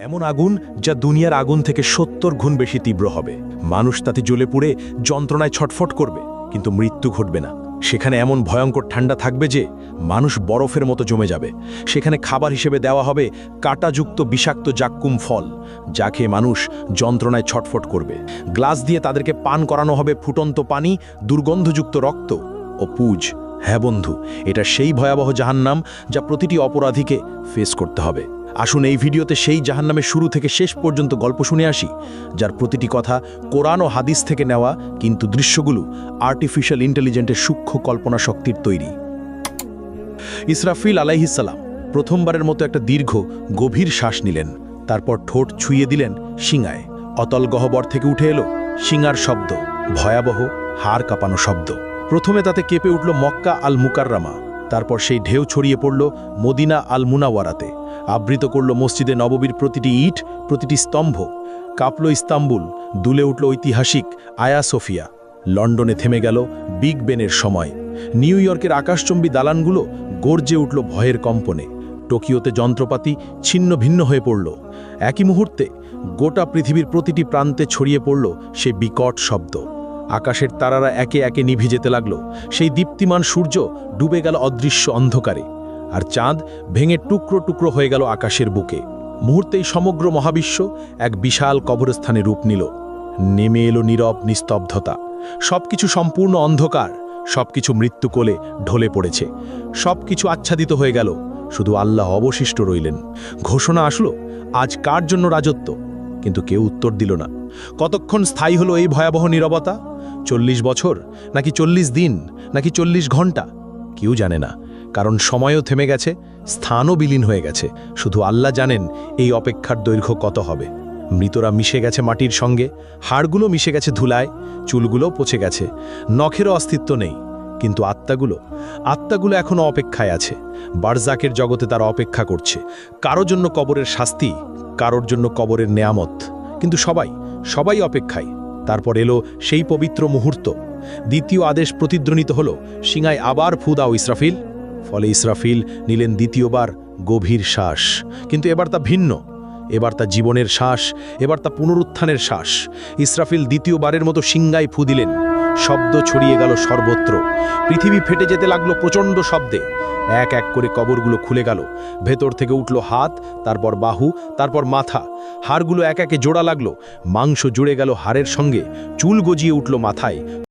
এমন আগুন যা দুনিয়ার আগুন থেকে ৭০ গুণ বেশি তীব্র হবে। মানুষ তাতে জ্বলে পুড়ে যন্ত্রণায় ছটফট করবে, কিন্তু মৃত্যু ঘটবে না। সেখানে এমন ভয়ঙ্কর ঠান্ডা থাকবে যে মানুষ বরফের মতো জমে যাবে। সেখানে খাবার হিসেবে দেওয়া হবে কাঁটাযুক্ত বিষাক্ত জাক্কুম ফল, যা খেয়ে মানুষ যন্ত্রণায় ছটফট করবে। গ্লাস দিয়ে তাদেরকে পান করানো হবে ফুটন্ত পানি, দুর্গন্ধযুক্ত রক্ত ও পুজ। হ্যাঁ বন্ধু, এটা সেই ভয়াবহ জাহান্নাম যা প্রতিটি অপরাধীকে ফেস করতে হবে। আসুন এই ভিডিওতে সেই জাহান্নামের শুরু থেকে শেষ পর্যন্ত গল্প শুনে আসি, যার প্রতিটি কথা কোরআন ও হাদিস থেকে নেওয়া, কিন্তু দৃশ্যগুলো আর্টিফিশিয়াল ইন্টেলিজেন্সের সূক্ষ্ম কল্পনা শক্তির তৈরি। ইসরাফিল আলাইহিসসালাম প্রথমবারের মতো একটা দীর্ঘ গভীর শ্বাস নিলেন। তারপর ঠোঁট ছুঁয়ে দিলেন শিঙায়। অতল গহ্বর থেকে উঠে এলো শিঙার শব্দ, ভয়াবহ হাড় কাঁপানো শব্দ। প্রথমে তাতে কেঁপে উঠল মক্কা আল মুকাররামা, তারপর সেই ঢেউ ছড়িয়ে পড়ল মদিনা আল মুনাওয়ারাতে, আবৃত করল মসজিদে নববীর প্রতিটি ইট, প্রতিটি স্তম্ভ। কাঁপল ইস্তাম্বুল, দুলে উঠল ঐতিহাসিক আয়া সোফিয়া। লন্ডনে থেমে গেল বিগ বেনের সময়। নিউ ইয়র্কের আকাশচম্বী দালানগুলো গর্জে উঠল ভয়ের কম্পনে। টোকিওতে যন্ত্রপাতি ছিন্ন ভিন্ন হয়ে পড়ল। একই মুহূর্তে গোটা পৃথিবীর প্রতিটি প্রান্তে ছড়িয়ে পড়ল সে বিকট শব্দ। আকাশের তারারা একে একে নিভে যেতে লাগল। সেই দীপ্তিমান সূর্য ডুবে গেল অদৃশ্য অন্ধকারে, আর চাঁদ ভেঙে টুকরো টুকরো হয়ে গেল আকাশের বুকে। মুহূর্তেই সমগ্র মহাবিশ্ব এক বিশাল কবরস্থানে রূপ নিল। নেমে এলো নীরব নিস্তব্ধতা। সবকিছু সম্পূর্ণ অন্ধকার, সবকিছু মৃত্যু কোলে ঢলে পড়েছে। সবকিছু আচ্ছাদিত হয়ে গেল, শুধু আল্লাহ অবশিষ্ট রইলেন। ঘোষণা আসলো, আজ কার জন্য রাজত্ব? কিন্তু কেউ উত্তর দিল না। কতক্ষণ স্থায়ী হলো এই ভয়াবহ নীরবতা? ৪০ বছর, নাকি ৪০ দিন, নাকি ৪০ ঘন্টা? কেউ জানে না, কারণ সময়ও থেমে গেছে, স্থানও বিলীন হয়ে গেছে। শুধু আল্লাহ জানেন এই অপেক্ষার দৈর্ঘ্য কত হবে। মৃতরা মিশে গেছে মাটির সঙ্গে, হাড়গুলো মিশে গেছে ধুলায়, চুলগুলো পচে গেছে, নখেরও অস্তিত্ব নেই। কিন্তু আত্মাগুলো এখনও অপেক্ষায় আছে। বারজাকের জগতে তারা অপেক্ষা করছে, কারোর জন্য কবরের শাস্তি, কারোর জন্য কবরের নেয়ামত। কিন্তু সবাই অপেক্ষায়। তারপর এলো সেই পবিত্র মুহূর্ত। দ্বিতীয় আদেশ প্রতিধ্বনিত হলো, শিঙায় আবার ফু দাও ইসরাফিল। ফলে ইসরাফিল নিলেন দ্বিতীয়বার গভীর শ্বাস। কিন্তু এবার তা ভিন্ন, এবার তা জীবনের শ্বাস, এবার তা পুনরুত্থানের শ্বাস। ইসরাফিল দ্বিতীয়বারের মতো শিঙায় ফু দিলেন। শব্দ ছড়িয়ে গেল সর্বত্র। পৃথিবী ফেটে যেতে লাগলো প্রচণ্ড শব্দে। এক এক করে কবরগুলো খুলে গেল। ভেতর থেকে উঠল হাত, তারপর বাহু, তারপর মাথা। হাড়গুলো এক একে জোড়া লাগলো। মাংস জুড়ে গেল হাড়ের সঙ্গে, চুল গজিয়ে উঠল মাথায়।